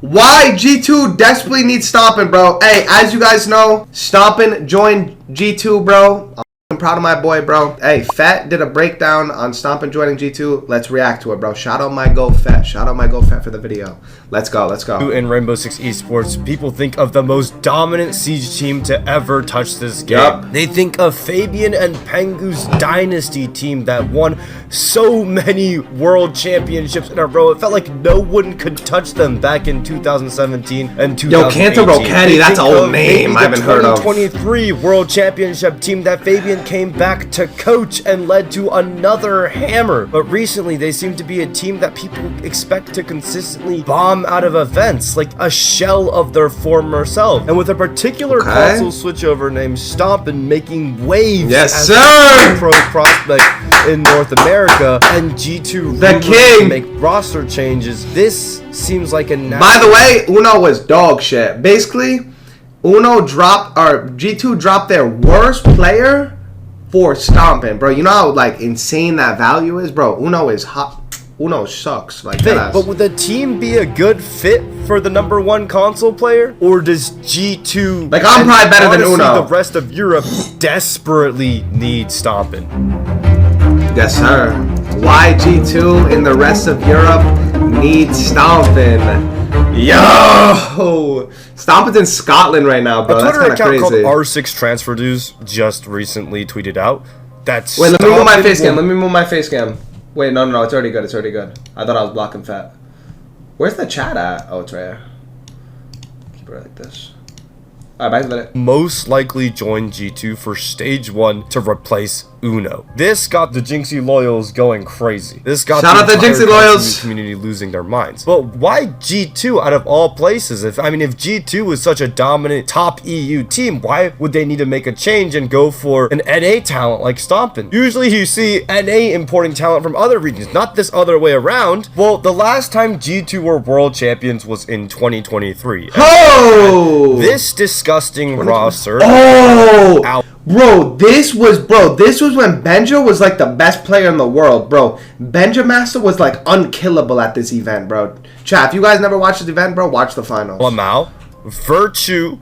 Why G2 desperately needs Stompin, bro. Hey, as you guys know, Stompin joined G2, bro. I'm proud of my boy, bro. Hey, Fat did a breakdown on Stompin joining G2. Let's react to it, bro. Shout out my Go Fat. Shout out my Go Fat for the video. Let's go. Let's go. In Rainbow Six Esports, people think of the most dominant Siege team to ever touch this game. Yep. They think of Fabian and Pengu's Dynasty team that won so many world championships in a row. It felt like no one could touch them back in 2017 and 2018. Yo, Cantor Roquetti, that's an old name I haven't heard of. 2023 world championship team that Fabian came back to coach and led to another hammer. But recently, they seem to be a team that people expect to consistently bomb out of events, like a shell of their former self. And with a particular console switchover named Stompin making waves as a pro prospect in North America, and G2 the king to make roster changes, this seems like a By the way, Uuno was dog shit. Basically, G2 dropped their worst player for Stompin, bro. You know how like insane that value is, bro. Uuno is hot. Uuno sucks. Like that. But would the team be a good fit for the #1 console player, or does G2 like I'm probably better than Uuno? The rest of Europe desperately need Stompin. Yes, sir. Why G2 in the rest of Europe needs Stompin? Yo, Stompin's in Scotland right now, bro. A That's Twitter kind of account crazy. called R6 Transfer Dues just recently tweeted out that. Wait, let me move my face cam. Let me move my face cam. Wait, no, it's already good. It's already good. I thought I was blocking Fat. Where's the chat at? Oh, it's right here. Keep it like this. All right, back to the most likely join G2 for stage 1 to replace Uuno. This got the Jinxie loyals going crazy. This got shout out the Jinxie loyals community losing their minds. But why G2 out of all places? If G2 was such a dominant top EU team, why would they need to make a change and go for an NA talent like Stompin? Usually you see NA importing talent from other regions, not this other way around. Well, the last time G2 were world champions was in 2023. Oh! This disgusting roster. Oh! Bro, this was when Benja was like the best player in the world, bro. Benja Master was like unkillable at this event, bro. Chat, if you guys never watched this event, bro, watch the finals. Lamau, Virtue,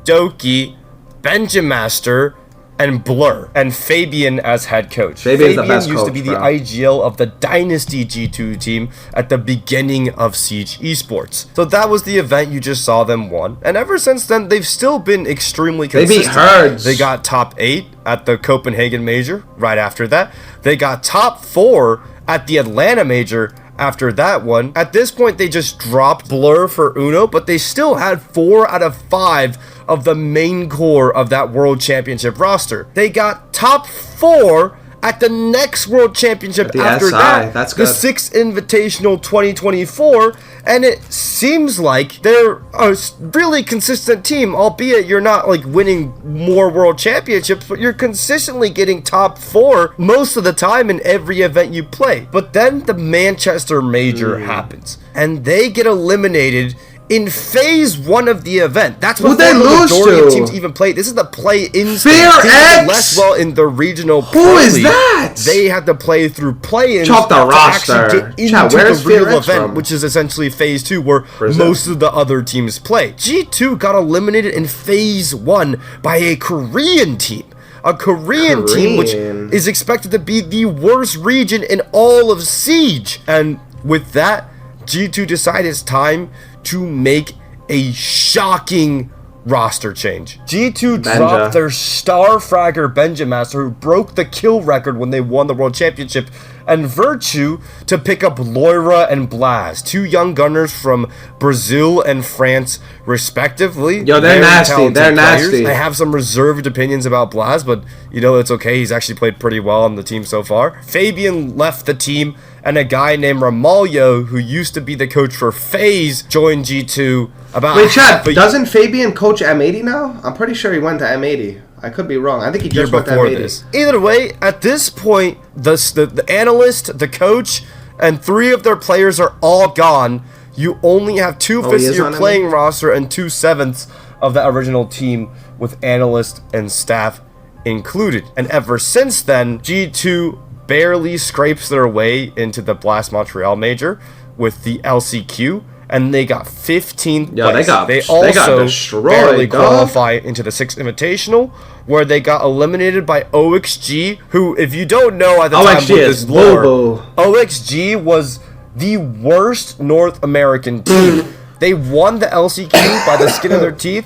Doki, Benja Master, and Blur, and Fabian as head coach. Fabian used to be the IGL of the Dynasty G2 team at the beginning of Siege Esports. So that was the event you just saw them won. And ever since then, they've still been extremely consistent. They beat Herds. They got top 8 at the Copenhagen Major right after that. They got top 4 at the Atlanta Major after that one. At this point, they just dropped Blur for Uuno, but they still had 4 out of 5 of the main core of that World Championship roster. They got top 4 at the next World Championship after SI. that, That's good. the 6th Invitational 2024, and it seems like they're a really consistent team, albeit you're not like winning more World Championships, but you're consistently getting top 4 most of the time in every event you play. But then the Manchester Major happens, and they get eliminated in phase 1 of the event. That's what the majority of teams even play. This is the play-in stage. They did less well in the regional. Who is that? They had to play through play-ins Chalk the to roster. actually get into the real event, which is essentially phase 2, where most of the other teams play. G2 got eliminated in phase 1 by a Korean team. A Korean team, which is expected to be the worst region in all of Siege. And with that, G2 decided it's time to make a shocking roster change. G2 dropped their star fragger Benja Master, who broke the kill record when they won the World Championship, and Virtue to pick up Loira and Blaz, 2 young gunners from Brazil and France, respectively. Yo, they're nasty. They're nasty. I have some reserved opinions about Blaz, but you know, it's okay. He's actually played pretty well on the team so far. Fabian left the team, and a guy named Ramalio, who used to be the coach for FaZe, joined G2 about. Wait, Chad, doesn't Fabian coach M80 now? I'm pretty sure he went to M80. I could be wrong. I think he just went to M80. Either way, at this point, the analyst, the coach, and 3 of their players are all gone. You only have 2/5 of your playing roster and 2/7 of the original team with analyst and staff included. And ever since then, G2 barely scrapes their way into the Blast Montreal Major with the LCQ and they got 15th Yeah, place. They got also destroyed, barely dog. qualify into the 6th Invitational, where they got eliminated by OXG, who, if you don't know at the time with this lore, OXG was the worst North American team. They won the LCQ by the skin of their teeth,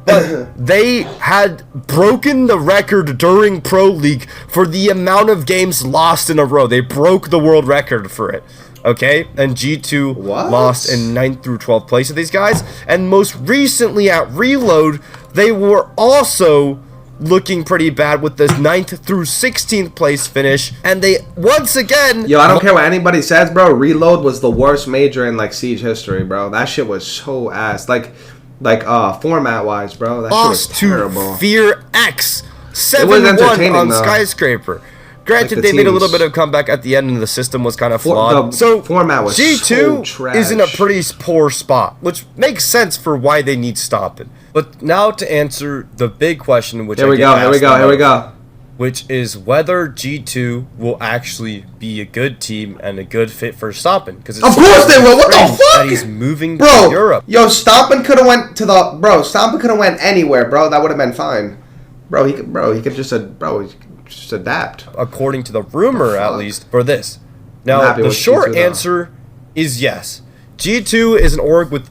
but they had broken the record during Pro League for the amount of games lost in a row. They broke the world record for it. Okay, and G2 lost in 9th through 12th place of these guys, and most recently at Reload, they were also looking pretty bad with this 9th through 16th place finish, and they once again... Yo, I don't care what anybody says, bro. Reload was the worst major in like Siege history, bro. That shit was so ass. Like format wise, bro. That shit was terrible. To Fear X 7-1 on though. Skyscraper. Granted, like they made a little bit of comeback at the end, and the system was kind of flawed. So format was G2 so trash. is in a pretty poor spot, which makes sense for why they need Stompin. But now to answer the big question, which here we go, which is whether G2 will actually be a good team and a good fit for Stompin. Because of course they will. What the fuck? That he's moving to Europe. Yo, Stompin could have went to the Stompin could have went anywhere, bro. That would have been fine. He could just adapt. According to the rumor, at least, for this. Now, the short answer is yes. G2 is an org with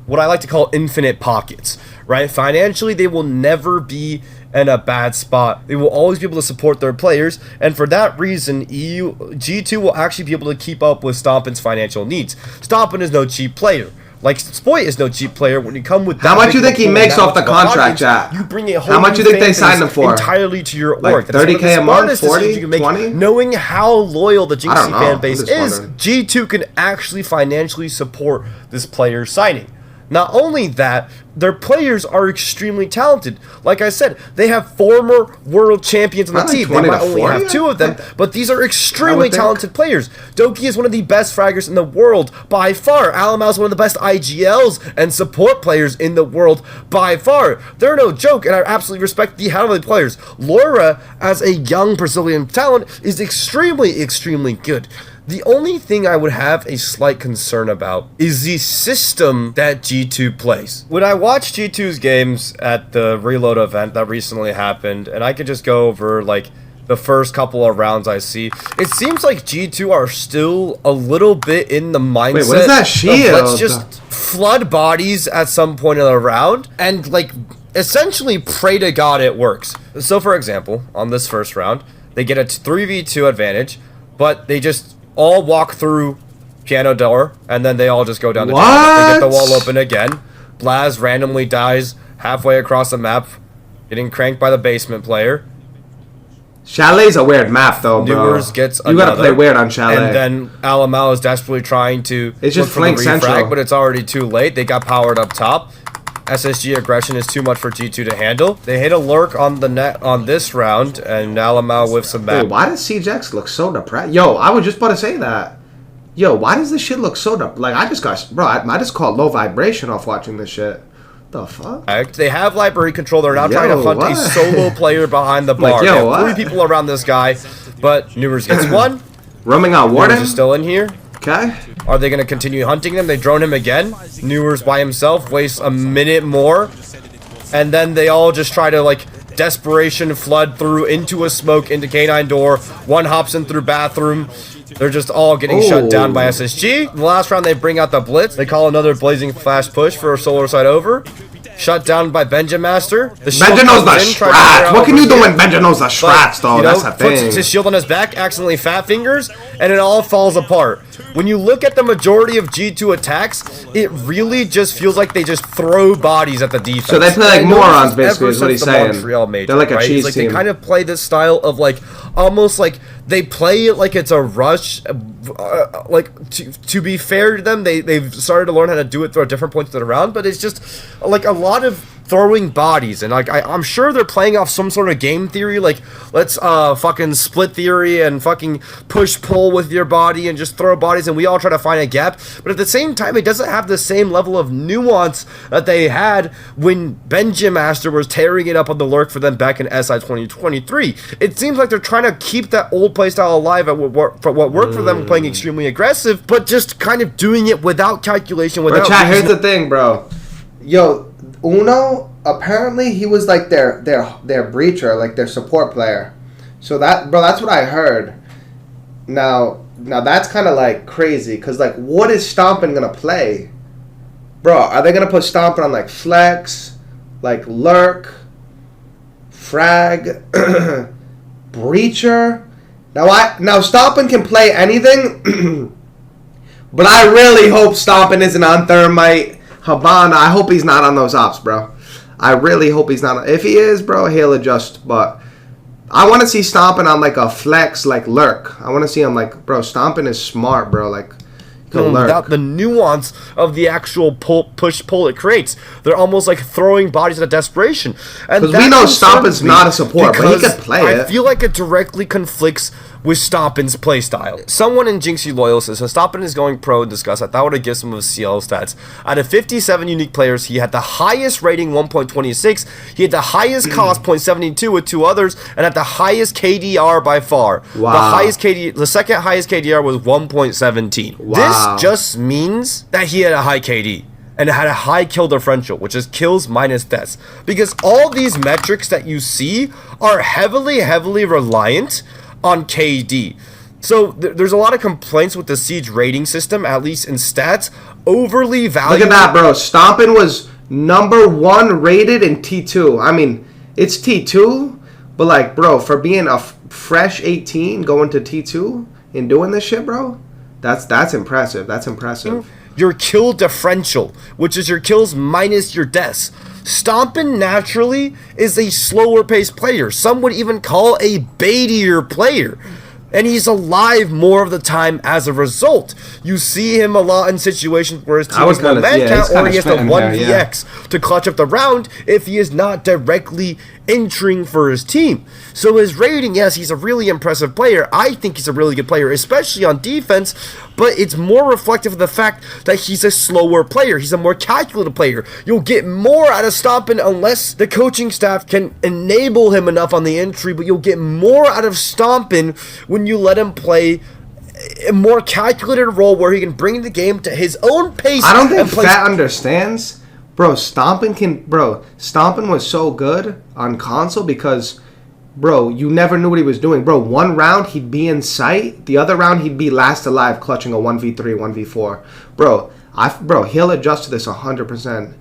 what I like to call infinite pockets, right? Financially, they will never be in a bad spot. They will always be able to support their players, and for that reason, G2 will actually be able to keep up with Stompin's financial needs. Stompin is no cheap player. Like, Spoit is no cheap player. When you come with how much you think he makes off the contract, Jack? You bring a whole how much you think they signed him for? Entirely to your org. Like 30K a month, 40, 20? Knowing how loyal the Jinxie fan base is, G2 can actually financially support this player's signing. Not only that, their players are extremely talented. Like I said, they have former world champions on the team. They might only have 2 of them, but these are extremely talented players. Doki is one of the best fraggers in the world by far. Alamau is one of the best IGLs and support players in the world by far. They're no joke, and I absolutely respect the hell of the players. Laura, as a young Brazilian talent, is extremely, extremely good. The only thing I would have a slight concern about is the system that G2 plays. When I watched G2's games at the Reload event that recently happened, and I could just go over like the first couple of rounds I see, it seems like G2 are still a little bit in the mindset. Wait, what is that shield? Let's just flood bodies at some point in the round and like essentially pray to God it works. So for example, on this first round, they get a 3v2 advantage, but they just all walk through piano door, and then they all just go down the tunnel. They get the wall open again. Blaz randomly dies halfway across the map, getting cranked by the basement player. Chalet's a weird map, though, bro. Newers gets you gotta play weird on Chalet. And then Alamau is desperately trying to it's just flank central, but it's already too late. They got powered up top. SSG aggression is too much for G2 to handle. They hit a lurk on the net on this round, and Alamau with some map. Wait, why does CJX look so depressed? Yo, I was just about to say that. Yo, why does this shit look so depressed? Like, I just caught low vibration off watching this shit. The fuck? They have library control. They're now trying to hunt a solo player behind the bar. They have 3 people around this guy, but Newers gets 1. Roaming out Warden? Newers is still in here. Okay. Are they going to continue hunting them? They drone him again. Newers by himself wastes a minute more. And then they all just try to, like, desperation flood through into a smoke, into K9 door. One hops in through bathroom. They're just all getting shut down by SSG. The last round, they bring out the Blitz. They call another Blazing Flash push for a solar side over. Shut down by Benja Master. Benja knows the strats. What can you do when Benja knows the strats, though? That's the thing. Puts his shield on his back, accidentally fat fingers, and it all falls apart. When you look at the majority of G2 attacks, it really just feels like they just throw bodies at the defense. So they play like morons, basically, is what he's saying. They're like a cheese team. They kind of play this style of like, almost like they play it like it's a rush. Like, to be fair to them, they've started to learn how to do it through different points of the round, but it's just like a lot of throwing bodies, and like I'm sure they're playing off some sort of game theory, like let's fucking split theory and fucking push pull with your body and just throw bodies, and we all try to find a gap. But at the same time, it doesn't have the same level of nuance that they had when Benjamin Master was tearing it up on the lurk for them back in SI 2023. It seems like they're trying to keep that old playstyle alive at what worked for them, playing extremely aggressive, but just kind of doing it without calculation, without. But chat, here's the thing, bro. Yo, Uuno, apparently he was like their breacher, like their support player. So that, bro, that's what I heard. Now that's kind of like crazy, cause like, what is Stompin gonna play, bro? Are they gonna put Stompin on like flex, like lurk, frag, breacher? Now Stompin can play anything, but I really hope Stompin isn't on Thermite. Havana, I hope he's not on those ops, bro. I really hope he's not. If he is, bro, he'll adjust. But I want to see Stompin on like a flex, like lurk. I want to see him like, bro, Stompin is smart, bro. Like, without the nuance of the actual push-pull it creates. They're almost like throwing bodies out of desperation. Because we know Stompin's not a support, but he could play it. I feel like it directly conflicts with Stompin's playstyle. Someone in Jinxie Loyal says, so Stompin is going pro and discuss. I thought I would have given some of his CL stats. Out of 57 unique players, he had the highest rating, 1.26. He had the highest cost, 0.72 with 2 others, and at the highest KDR by far. Wow. The second highest KDR was 1.17. Wow. This just means that he had a high KD. And it had a high kill differential, which is kills minus deaths. Because all these metrics that you see are heavily reliant on KD. So there's a lot of complaints with the Siege rating system, at least in stats. Overly valued. Look at that, bro. Stompin was #1 rated in T2. I mean, it's T2, but like, bro, for being a fresh 18 going to T2 and doing this shit, bro, that's impressive. That's impressive. Your kill differential, which is your kills minus your deaths. Stompin naturally is a slower paced player. Some would even call a baitier player. And he's alive more of the time as a result. You see him a lot in situations where his team is low man count, or he has to 1vx to clutch up the round if he is not directly entering for his team. So his rating, yes, he's a really impressive player. I think he's a really good player, especially on defense, but it's more reflective of the fact that he's a slower player. He's a more calculated player. You'll get more out of Stompin unless the coaching staff can enable him enough on the entry, but you'll get more out of Stompin when you let him play a more calculated role where he can bring the game to his own pace. I don't think Fat understands. Bro, Stompin was so good on console because, bro, you never knew what he was doing. Bro, one round he'd be in sight, the other round he'd be last alive clutching a 1v3, 1v4. Bro, he'll adjust to this 100%.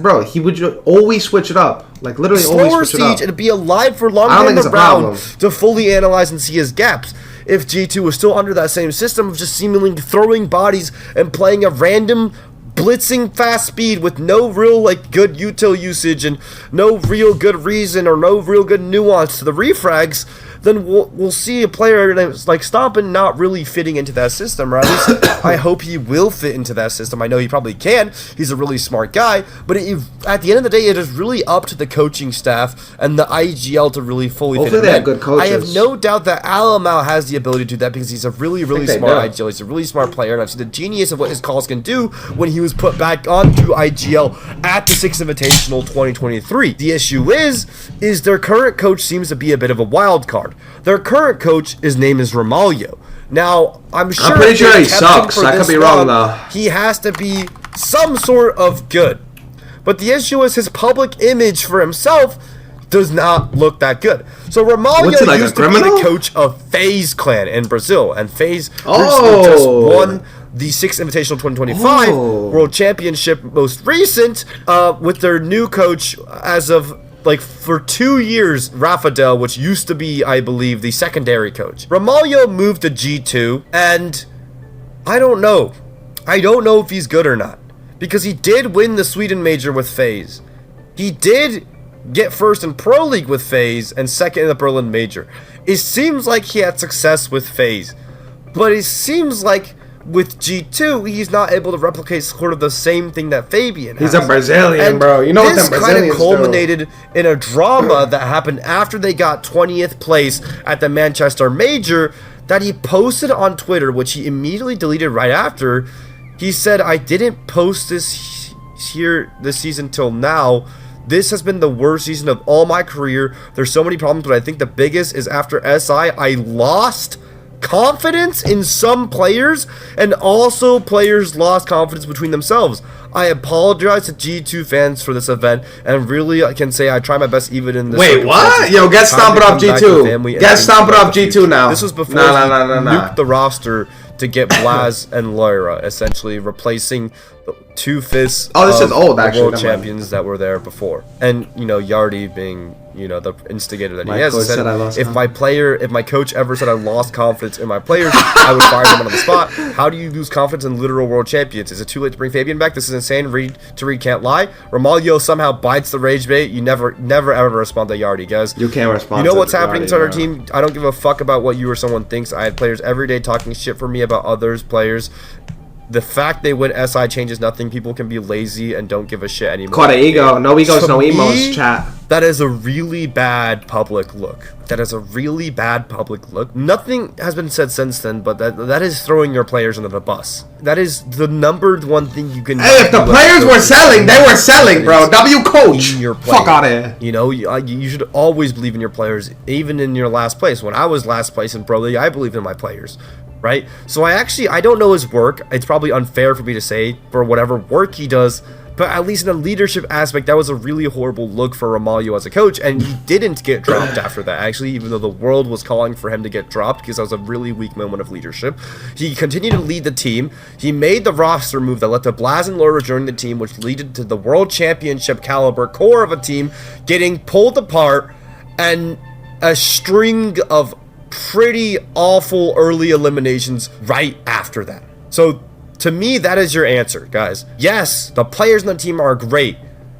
Bro, he would always switch it up. Like, literally always switch it up. Siege, it'd be alive for longer in the round to fully analyze and see his gaps. If G2 was still under that same system of just seemingly throwing bodies and playing a random blitzing fast speed with no real like good util usage and no real good reason or no real good nuance to the refrags, then we'll see a player like Stompin not really fitting into that system, or at least I hope he will fit into that system. I know he probably can. He's a really smart guy, but at the end of the day, it is really up to the coaching staff and the IGL to really fully fit in. They have good coaches. I have no doubt that Alamau has the ability to do that because he's a really smart IGL. He's a really smart player, and I've seen the genius of what his calls can do when he was put back onto IGL at the 6th Invitational 2023. The issue is their current coach seems to be a bit of a wild card. Their current coach, his name is Ramalio. Now, I'm pretty sure he sucks. I could be wrong, though. He has to be some sort of good. But the issue is his public image for himself does not look that good. So Ramalio used to be the coach of FaZe Clan in Brazil, and FaZe recently just won the 6th Invitational 2025 World Championship, most recent, with their new coach as of like for 2 years, Rafadel, which used to be, I believe, the secondary coach. Ramalio moved to G2, and I don't know. I don't know if he's good or not, because he did win the Sweden Major with FaZe. He did get first in Pro League with FaZe and second in the Berlin Major. It seems like he had success with FaZe, but it seems like with G2, he's not able to replicate sort of the same thing that Fabian has. He's a Brazilian, bro. You know what them Brazilians kind of culminated in a drama that happened after they got 20th place at the Manchester Major that he posted on Twitter, which he immediately deleted right after. He said, I didn't post this season till now. This has been the worst season of all my career. There's so many problems, but I think the biggest is after SI, I lost confidence in some players, and also players lost confidence between themselves. I apologize to G2 fans for this event, and really I can say I try my best even in this. Wait, what? Yo, get Stompin off G2. Get Stompin off G2 now. This was before he nuked the roster to get Blaz and Lyra, essentially replacing 2/5 this is old, actually, world champions that were there before. And, you know, Yardi being, you know, the instigator that he is, said if my coach ever said I lost confidence in my players, I would fire them on the spot. How do you lose confidence in literal world champions? Is it too late to bring Fabian back? This is insane. Reed can't lie. Ramalio somehow bites the rage bait. You never ever respond to Yardi, guys. You can't respond. You know what's happening to our team? I don't give a fuck about what you or someone thinks. I had players every day talking shit for me about others players. The fact they win SI changes nothing. People can be lazy and don't give a shit anymore. Caught an ego. No egos, no emos, chat. That is a really bad public look. That is a really bad public look. Nothing has been said since then, but that is throwing your players under the bus. That is the number one thing you can. Hey, if the players were selling, they were selling, bro. W coach. Fuck out of here. You know, you should always believe in your players, even in your last place. When I was last place in Pro League, I believed in my players. Right? So I don't know his work. It's probably unfair for me to say for whatever work he does, but at least in a leadership aspect, that was a really horrible look for Ramalio as a coach, and he didn't get dropped after that, actually, even though the world was calling for him to get dropped because that was a really weak moment of leadership. He continued to lead the team. He made the roster move that led to Blaz and Laura joining the team, which led to the World Championship caliber core of a team getting pulled apart, and a string of pretty awful early eliminations right after that. So to me, that is your answer, guys. Yes, the players on the team are great.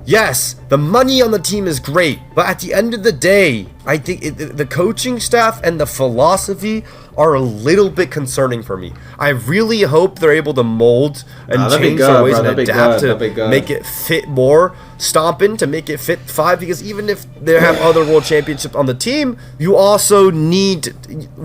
Yes, the money on the team is great. But at the end of the day, I think the coaching staff and the philosophy are a little bit concerning for me. I really hope they're able to mold and change their ways and adapt to make it fit more Stompin, to make it fit 5, because even if they have other world championships on the team, you also need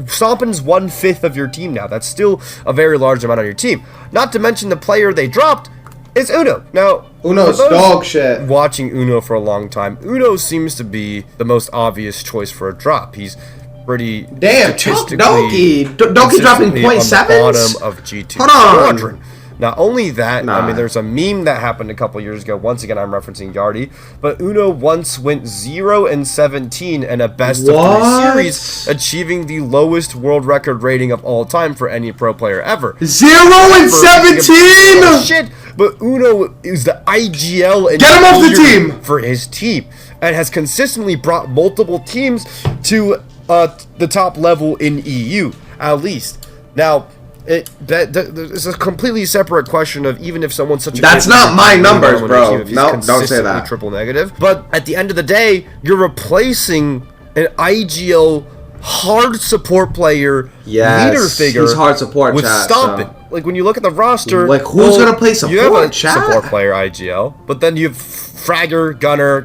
Stompin's 1/5 of your team now. That's still a very large amount on your team. Not to mention the player they dropped is Uuno. Now, Uno's dog shit. Watching Uuno for a long time, Uuno seems to be the most obvious choice for a drop. He's pretty Doki dropping 0.7s? Bottom of G2 Hold on. Squadron. Not only that, I mean, there's a meme that happened a couple years ago. Once again, I'm referencing Yardi, but Uuno once went 0-17 in a best of 3 series, achieving the lowest world record rating of all time for any pro player ever. 0-17. Shit, but Uuno is the IGL and get him off the team for his team, and has consistently brought multiple teams to the top level in EU, at least. Now, it's a completely separate question of even if someone's such a that's not my numbers, bro. No, don't say that. Triple negative. But at the end of the day, you're replacing an IGL hard support player, leader figure. He's hard support with Stompin. So. Like when you look at the roster, like who's gonna play support? You have a support player IGL, but then you have Fragger, Gunner.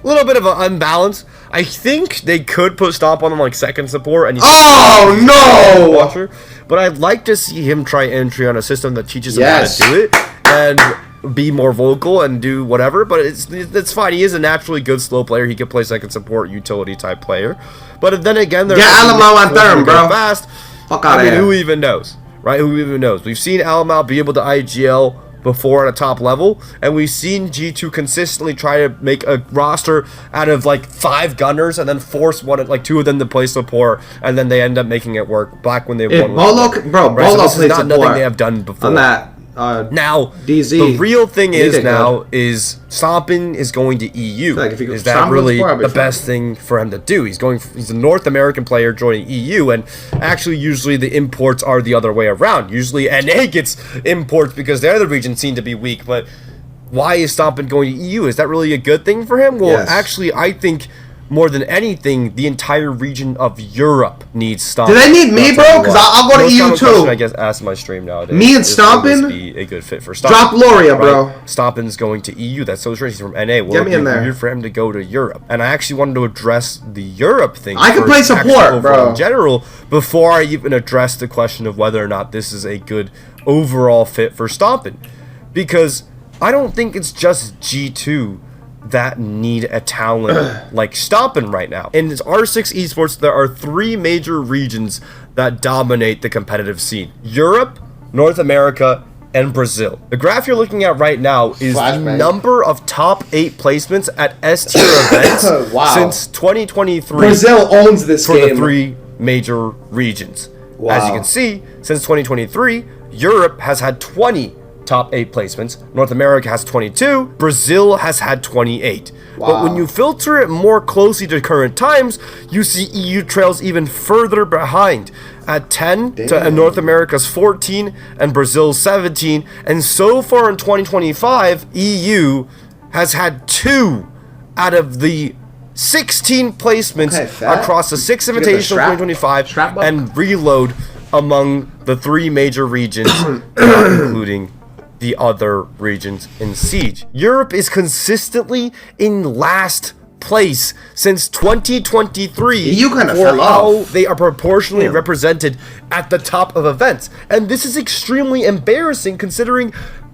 A little bit of an unbalance. I think they could put Stomp on him like second support, and no! Watcher. But I'd like to see him try entry on a system that teaches him how to do it and be more vocal and do whatever. But it's fine. He is a naturally good slow player. He could play second support, utility type player. But then again, there's Alamo on third, bro. Fast. Fuck out of here. Who even knows, right? Who even knows? We've seen Alamo be able to IGL before at a top level, and we've seen G2 consistently try to make a roster out of like 5 gunners and then force 2 of them to play support, and then they end up making it work back when they won. Bolo plays support. Nothing they have done before. On that. Now, DZ, the real thing is Stompin is going to EU. Is that really the best thing for him to do? He's a North American player joining EU, and actually usually the imports are the other way around. Usually NA gets imports because their other regions seem to be weak, but why is Stompin going to EU? Is that really a good thing for him? Well, actually, I think more than anything, the entire region of Europe needs Stompin. Do they need me, bro? Because I'll go to EU too. I guess ask my stream nowadays. Me and Stompin be a good fit for Stompin. Drop Gloria, bro. Right? Stompin's going to EU. That's so strange. He's from NA. Well, get me in there. Weird for him to go to Europe. And I actually wanted to address the Europe thing. I can play support, bro. In general, before I even address the question of whether or not this is a good overall fit for Stompin, because I don't think it's just G2 that need a talent like Stompin right now. In this R6 esports, there are 3 major regions that dominate the competitive scene: Europe, North America, and Brazil. The graph you're looking at right now is the number of top 8 placements at S tier events wow. since 2023. Brazil owns this for game. The 3 major regions. Wow. As you can see, since 2023, Europe has had 20 top 8 placements, North America has 22, Brazil has had 28. Wow. But when you filter it more closely to current times, you see EU trails even further behind at 10 to North America's 14 and Brazil's 17. And so far in 2025, EU has had 2 out of the 16 placements across the 6 Invitational 2025 and reload among the 3 major regions, not including the other regions in Siege. Europe is consistently in last place since 2023. You kind of fell off. They are proportionally represented at the top of events. And this is extremely embarrassing considering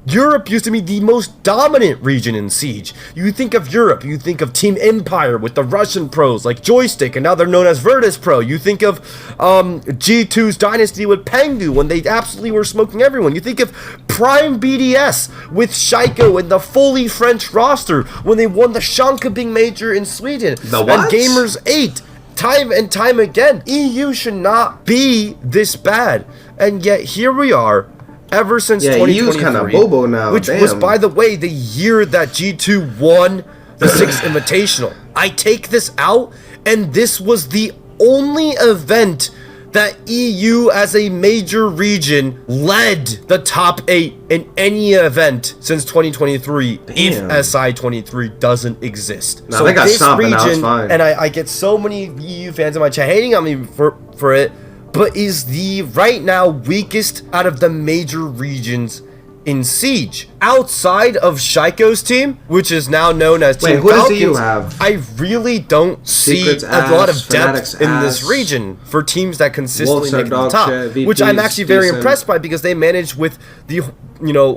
Europe used to be the most dominant region in Siege. You think of Europe, you think of Team Empire with the Russian pros like Joystick, and now they're known as Virtus Pro. You think of G2's Dynasty with Pengu when they absolutely were smoking everyone. You think of Prime BDS with Shaiko and the fully French roster when they won the Shankabing Major in Sweden. And Gamers 8. Time and time again. EU should not be this bad. And yet here we are. Ever since 2023, kind of bobo now, which was, by the way, the year that G2 won the 6th Invitational. I take this out, and this was the only event that EU as a major region led the top 8 in any event since 2023. If SI23 doesn't exist. No, so they got this region, now it's fine. And I get so many EU fans in my chat hating on me for it, but is the right now weakest out of the major regions in Siege. Outside of Shaiko's team, which is now known as Team who Falcons, does EU have? I really don't see a lot of depth in this region for teams that consistently make the top, which I'm actually very impressed by because they manage with the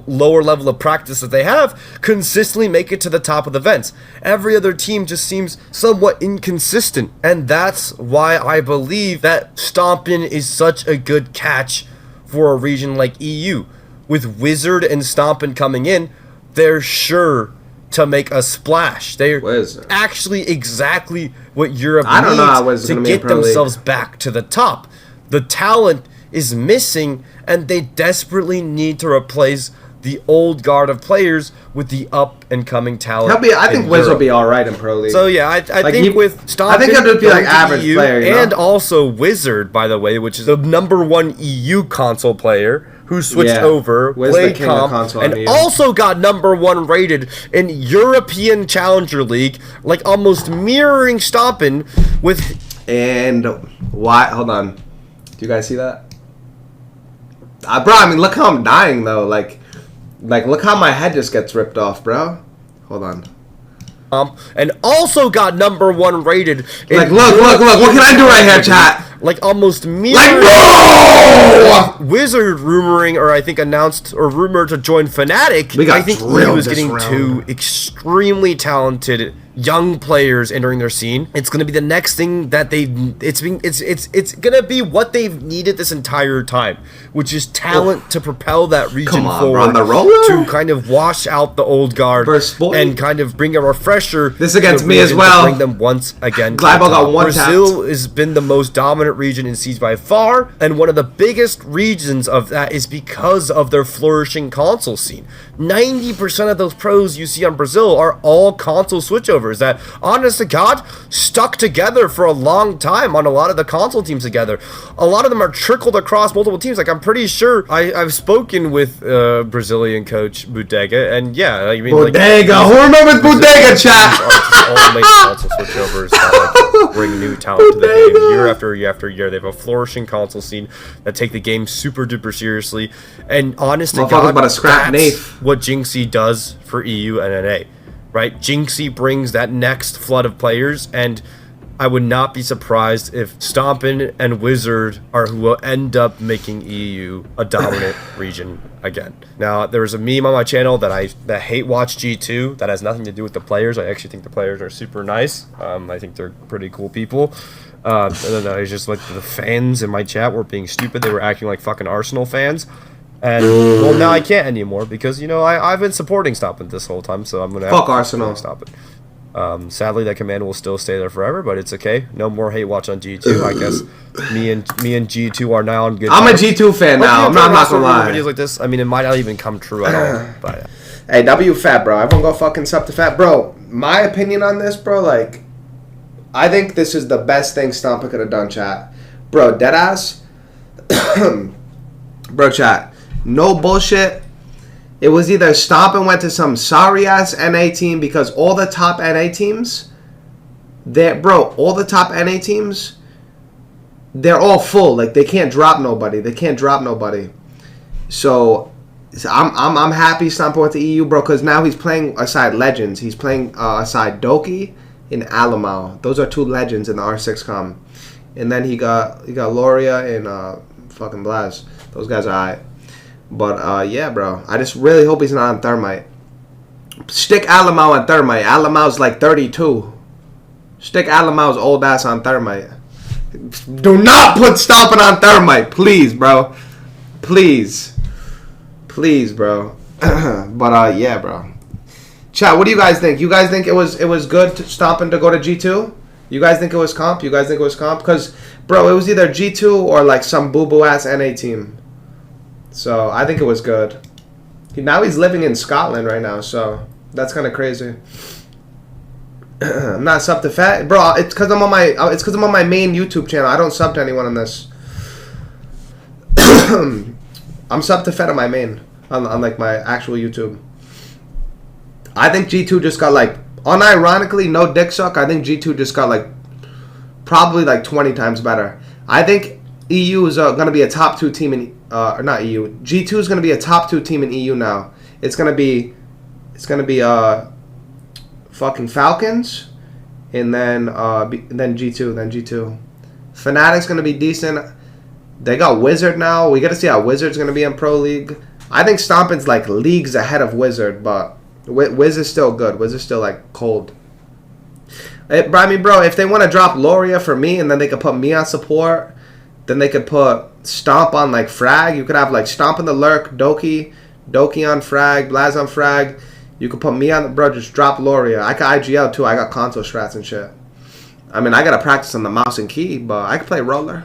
lower level of practice that they have, consistently make it to the top of the events. Every other team just seems somewhat inconsistent, and that's why I believe that Stompin is such a good catch for a region like EU. With Wizard and Stompin coming in, they're sure to make a splash. They're actually exactly what Europe needs to get themselves back to the top. The talent is missing, and they desperately need to replace the old guard of players with the up-and-coming talent. I think Wiz will be all right in Pro League. So yeah, I think with Stompin, I think he'll just be like average EU, player, and also Wizard, by the way, which is the #1 EU console player who switched over, played comp, and also got #1 rated in European Challenger League, like almost mirroring Stompin with. And why? Hold on, do you guys see that? Bro, I mean, look how I'm dying though. Like, look how my head just gets ripped off, bro. Hold on. And also got #1 rated. Look! What can I do right here, chat? Like almost mirroring. No! Wizard rumoring, or I think announced or rumored to join Fnatic. I think he was getting 2 extremely talented young players entering their scene. It's gonna be the next thing that it's gonna be what they've needed this entire time, which is talent to propel that region forward, to kind of wash out the old guard and kind of bring a refresher. This against me as well. Bring them once again. Gladball got one. Brazil has been the most dominant region in Siege by far, and one of the biggest reasons of that is because of their flourishing console scene. 90% of those pros you see on Brazil are all console switchovers. switchovers that, honest to God, stuck together for a long time on a lot of the console teams together. A lot of them are trickled across multiple teams. Like, I'm pretty sure I've spoken with Brazilian coach Bodega, and yeah, I mean, Bodega, like, who remembers Bodega, chat? All make console switchovers that like, bring new talent to the game year after year after year. They have a flourishing console scene that take the game super duper seriously. And honest to God, that's what Jinxie does for EU and NA, right? Jinxie brings that next flood of players, and I would not be surprised if Stompin and Wizard are who will end up making EU a dominant region again. Now, there's a meme on my channel that hate watch G2 that has nothing to do with the players. I actually think the players are super nice. I think they're pretty cool people. And then I just like the fans in my chat were being stupid. They were acting like fucking Arsenal fans. And well, now I can't anymore because I've been supporting Stompin this whole time, so I'm gonna fuck Arsenal. Stop it. Sadly, that command will still stay there forever, but it's okay. No more hate watch on G2. I guess me and G2 are now on good. I'm a G2 fan now. I'm not gonna lie. Videos like this, I mean, it might not even come true at all. But hey, W fat, bro. Everyone go fucking sub to fat, bro. My opinion on this, bro. Like, I think this is the best thing Stompin could have done, chat. Bro, deadass. Bro, chat. No bullshit. It was either Stompin went to some sorry-ass NA team because all the top NA teams, they're all full. Like, they can't drop nobody. So I'm happy Stompin went to EU, bro, because now he's playing aside legends. He's playing aside Doki and Alamao. Those are two legends in the R6 com. And then he got Loria and fucking Blaz. Those guys are alright. But, yeah, bro. I just really hope he's not on Thermite. Stick Alamao on Thermite. Alamao's like 32. Stick Alamao's old ass on Thermite. Do not put Stompin on Thermite. Please, bro. Please. Please, bro. But, yeah, bro. Chat, what do you guys think? You guys think it was good to Stompin to go to G2? You guys think it was comp? Because, bro, it was either G2 or, like, some boo-boo ass NA team. So, I think it was good. Now he's living in Scotland right now, so that's kind of crazy. I'm not sub to fat. Bro, it's because I'm on my main YouTube channel. I don't sub to anyone on this. I'm sub to fat on my main. On like, my actual YouTube. I think G2 just got, like, unironically, no dick suck, I think G2 just got, like, probably, like, 20 times better. I think EU is going to be a top 2 team in, or not EU. G2 is going to be a top 2 team in EU now. It's going to be fucking Falcons, and then G2. Fnatic's going to be decent. They got Wizard now. We got to see how Wizard's going to be in Pro League. I think Stompin's, like, leagues ahead of Wizard, but Wiz is still good. Wiz is still, like, cold. I mean, bro, if they want to drop Loria for me and then they could put me on support, then they could put Stomp on, like, frag. You could have, like, Stomp in the lurk, Doki on frag, Blaz on frag. You could put me on, bro, just drop Loria. I could IGL, too. I got console strats and shit. I mean, I got to practice on the mouse and key, but I could play roller.